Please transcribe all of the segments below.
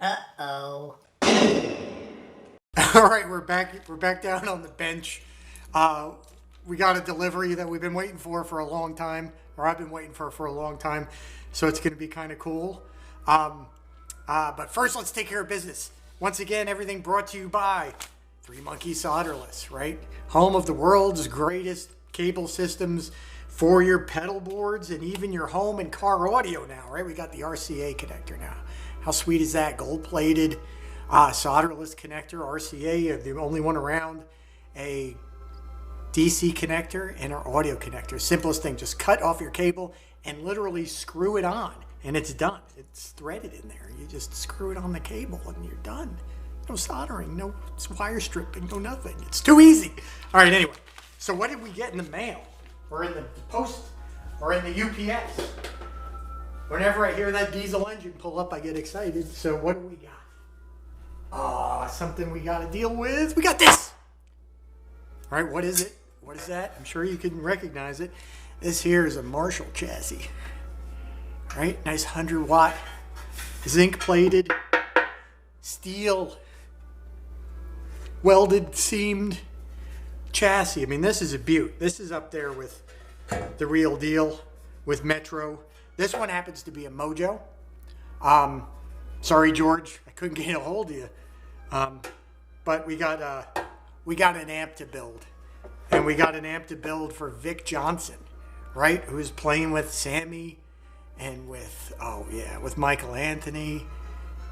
Uh-oh. All right, we're back. We're back down on the bench. We got a delivery that we've been waiting for a long time, or I've been waiting for a long time. So it's going to be kind of cool. But first, let's take care of business. Once again, everything brought to you by Three Monkeys Solderless, right? Home of the world's greatest cable systems for your pedal boards and even your home and car audio now, right? We got the RCA connector now. How sweet is that? Gold-plated solderless connector, RCA, the only one around. A DC connector and our audio connector. Simplest thing, just cut off your cable and literally screw it on, and it's done. It's threaded in there. You just screw it on the cable and you're done. No soldering, no wire stripping, no nothing. It's too easy. All right, anyway. So what did we get in the mail? Or in the post? Or in the UPS? Whenever I hear that diesel engine pull up, I get excited. So what do we got? Something we got to deal with. We got this! All right, what is it? What is that? I'm sure you can recognize it. This here is a Marshall chassis. All right, nice 100-watt, zinc-plated, steel, welded, seamed chassis. I mean, this is a beaut. This is up there with the real deal, with Metro. This one happens to be a Mojo. Sorry, George, I couldn't get a hold of you. But we got an amp to build. And we got an amp to build for Vic Johnson, right? Who's playing with Sammy and with, with Michael Anthony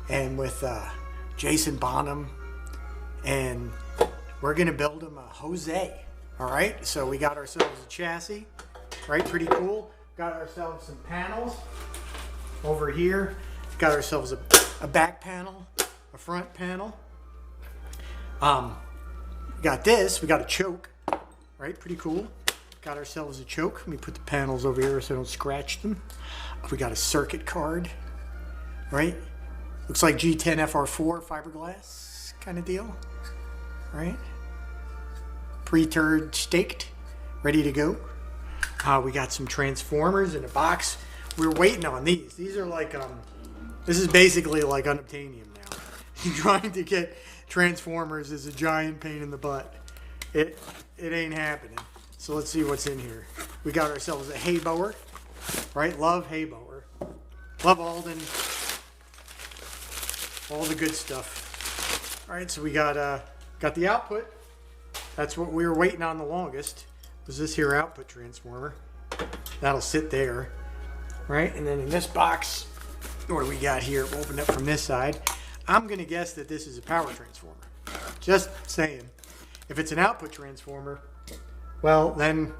and with Jason Bonham. And we're going to build him a Jose, all right? So we got ourselves a chassis, right? Pretty cool. Got ourselves some panels over here. Got ourselves a back panel, a front panel. We got this. We got a choke, right? Pretty cool. Got ourselves a choke. Let me put the panels over here so I don't scratch them. We got a circuit card, right? Looks like G10 FR4 fiberglass kind of deal, right? Pre-turd staked, ready to go. We got some transformers in a box. We're waiting on these. These are like, this is basically like unobtainium now. Trying to get transformers is a giant pain in the butt. It ain't happening. So let's see what's in here. We got ourselves a hay mower, right? Love hay mower. Love Alden. All the good stuff. All right, so we got the output. That's what we were waiting on the longest. Was this here output transformer? That'll sit there, right? And then in this box, what do we got here? We'll open it from this side. I'm gonna guess that this is a power transformer. Just saying. If it's an output transformer, well then,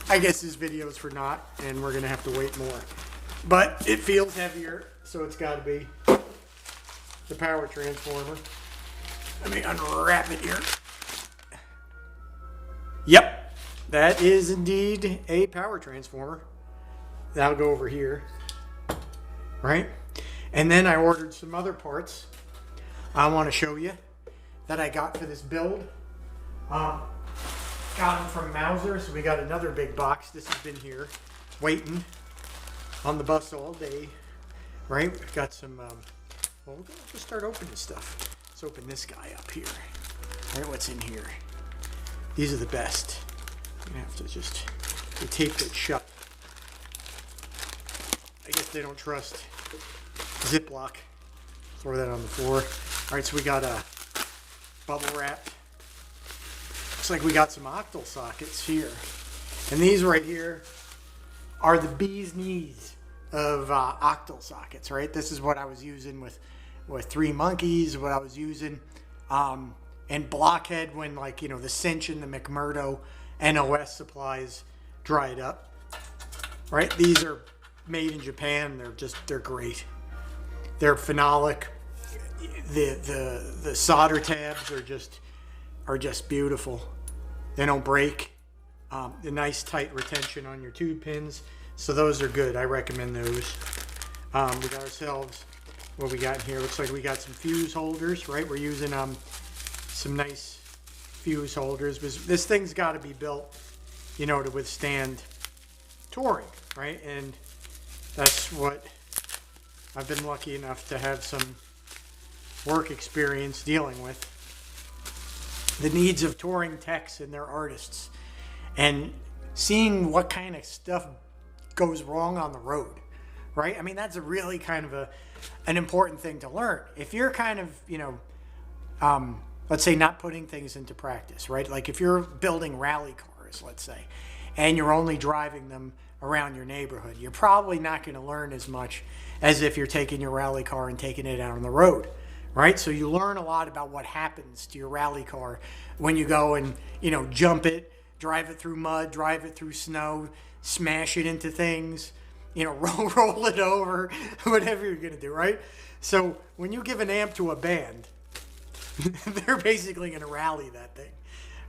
I guess this video is for naught, and we're gonna have to wait more. But it feels heavier, so it's gotta be the power transformer. Let me unwrap it here. Yep, that is indeed a power transformer. That'll go over here, right? And then I ordered some other parts I want to show you that I got for this build. Got them from Mauser, so we got another big box. This has been here, waiting on the bus all day, right? We've got some, well, we're going to just start opening stuff. Let's open this guy up here. All right, what's in here? These are the best. I'm going to have to just tape it shut. I guess they don't trust Ziploc. Throw that on the floor. All right, so we got a bubble wrap. Looks like we got some octal sockets here. And these right here are the bee's knees of octal sockets, right? This is what I was using with Three Monkeys, what I was using and Blockhead when, like, you know, the Cinch and the McMurdo NOS supplies dried up, right? These are made in Japan. They're great. They're phenolic. The solder tabs are just beautiful. They don't break. The nice tight retention on your tube pins. So those are good. I recommend those. We got ourselves, what we got in here, looks like we got some fuse holders, right? We're using some nice fuse holders. This thing's got to be built, you know, to withstand touring, right? And that's what I've been lucky enough to have some work experience dealing with the needs of touring techs and their artists, and seeing what kind of stuff goes wrong on the road, right? I mean, that's a really kind of an important thing to learn. If you're kind of, let's say not putting things into practice, right? Like if you're building rally cars, let's say, and you're only driving them around your neighborhood, you're probably not going to learn as much as if you're taking your rally car and taking it out on the road, right? So you learn a lot about what happens to your rally car when you go and, jump it, drive it through mud, drive it through snow, smash it into things, roll it over, whatever you're going to do, right? So when you give an amp to a band, they're basically going to rally that thing,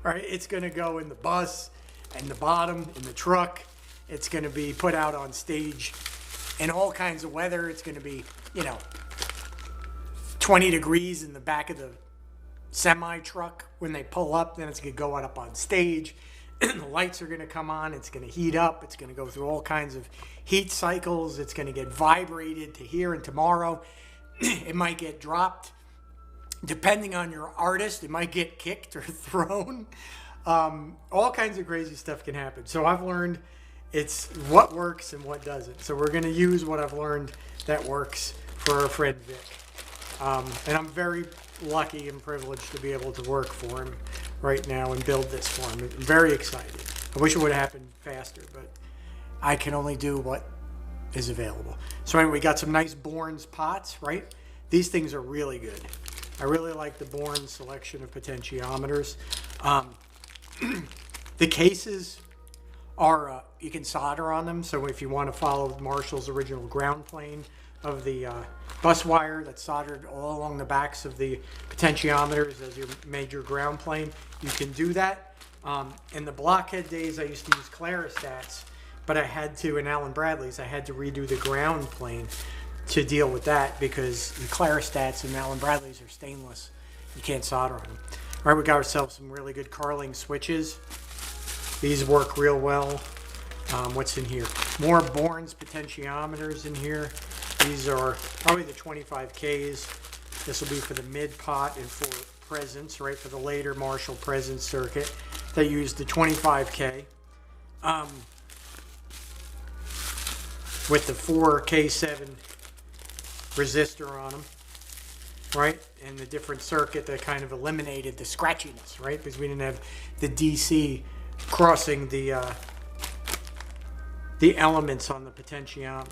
right? It's going to go in the bus, in the bottom, in the truck. It's going to be put out on stage in all kinds of weather. It's going to be, 20 degrees in the back of the semi-truck when they pull up. Then it's going to go up on stage. The lights are going to come on. It's going to heat up. It's going to go through all kinds of heat cycles. It's going to get vibrated to here and tomorrow. It might get dropped. Depending on your artist, it might get kicked or thrown. All kinds of crazy stuff can happen. So I've learned it's what works and what doesn't. So we're going to use what I've learned that works for our friend Vic. And I'm very lucky and privileged to be able to work for him right now and build this for him. I'm very excited. I wish it would have happened faster, but I can only do what is available. So anyway, we got some nice Bourne's pots, right? These things are really good. I really like the Bourne selection of potentiometers. The cases are, you can solder on them. So if you want to follow Marshall's original ground plane of the bus wire that's soldered all along the backs of the potentiometers as your major ground plane, you can do that. In the blockhead days, I used to use Clarostats, but I had to, in Allen Bradley's, I had to redo the ground plane to deal with that because the Clarostats and Allen Bradley's are stainless. You can't solder on them. All right, we got ourselves some really good Carling switches. These work real well. What's in here? More Bourne's potentiometers in here. These are probably the 25Ks. This will be for the mid pot and for presence, right? For the later Marshall presence circuit. They use the 25K with the 4K7 resistor on them, right? And the different circuit that kind of eliminated the scratchiness, right? Because we didn't have the DC crossing the elements on the potentiometer.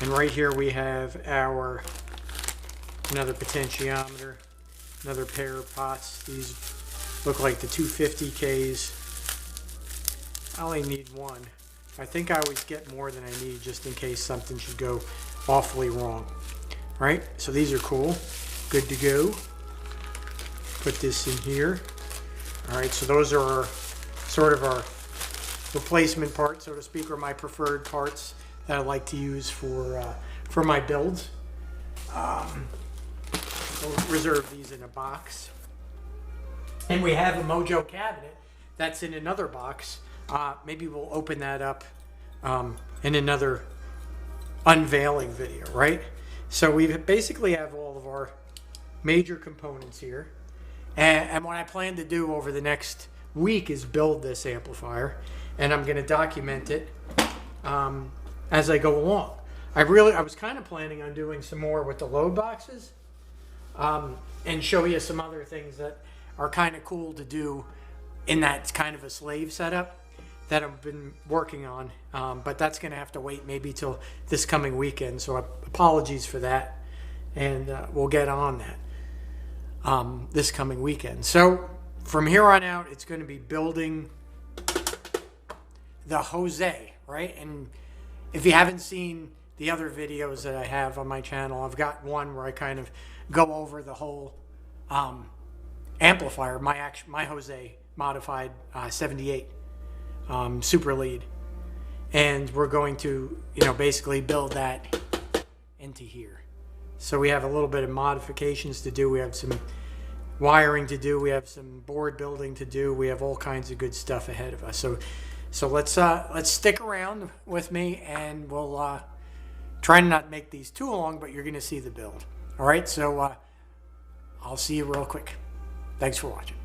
And right here we have our another potentiometer, another pair of pots. These look like the 250Ks. I only need one. I think I always get more than I need just in case something should go awfully wrong. Right? So these are cool. Good to go. Put this in here. Alright, so those are sort of our replacement parts, so to speak, or my preferred parts that I like to use for my builds. I'll reserve these in a box. And we have a Mojo cabinet that's in another box. Maybe we'll open that up in another unveiling video, right? So we basically have all of our major components here. And what I plan to do over the next week is build this amplifier. And I'm going to document it as I go along. I was kind of planning on doing some more with the load boxes and show you some other things that are kind of cool to do in that kind of a slave setup that I've been working on. But that's going to have to wait maybe till this coming weekend. So apologies for that. And we'll get on that this coming weekend. So from here on out, it's going to be building the Jose, right? And if you haven't seen the other videos that I have on my channel, I've got one where I kind of go over the whole amplifier, my Jose modified 78 super lead, and we're going to basically build that into here. So we have a little bit of modifications to do. We have some wiring to do. We have some board building to do. We have all kinds of good stuff ahead of us. So let's stick around with me, and we'll Trying not to make these too long, but you're going to see the build. All right, so I'll see you real quick. Thanks for watching.